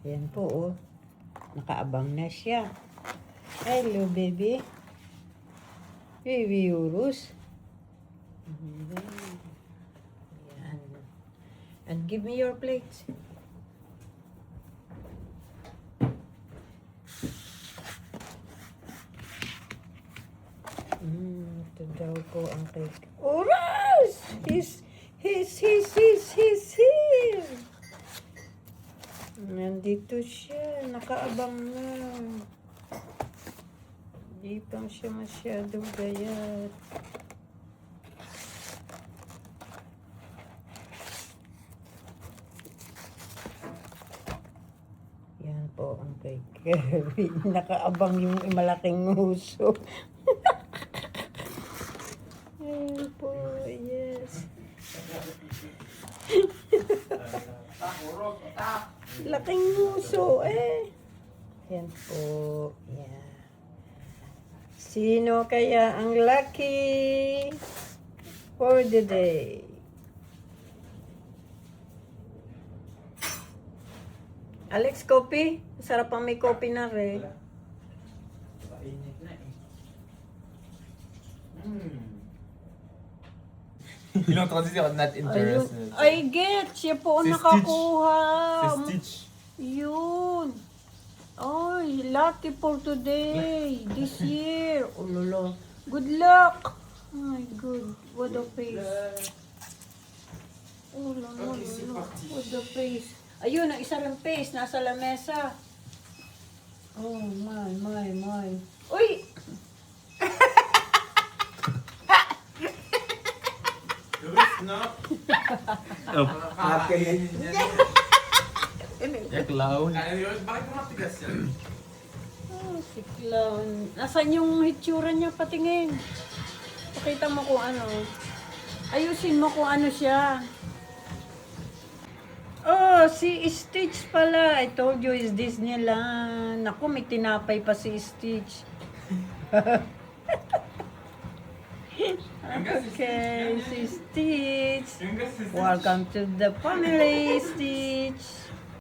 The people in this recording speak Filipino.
Ayan po, oh. Nakaabang na siya. Hello, baby. Baby Urus. Ayan. And give me your plates. Ito daw po ang cake. Urus! He's here! Nandito siya. Nakaabang na. Hindi pa siya masyadong gayat. Yan po ang kay Kevin. Nakaabang yung malaking nguso. Ayan po, yes. Laking nguso eh. Yan po, yan. Sino kaya ang lucky for the day? Alex, coffee? Sarap ang may coffee na rin. You know, transition, I'm not interested. I get. Siya po ang Si nakakuha. Stitch. Yun. Ay, lucky for today. This year. Oh, lolo. Good luck. Oh my God. What a face. Oh, lolo. What a face. Ayun, ang isa lang face. Nasa lamesa. Oh, my. Uy! Ya, clown. Oh, si Clown. Nasaan yung hitsura niya? Patingin. Pakita mo kung ano. Ayusin mo kung ano siya. Oh, si Stitch pala. I told you is Disneyland. Naku, may tinapay pa si Stitch. Okay, si Stitch. Welcome to the family, Stitch.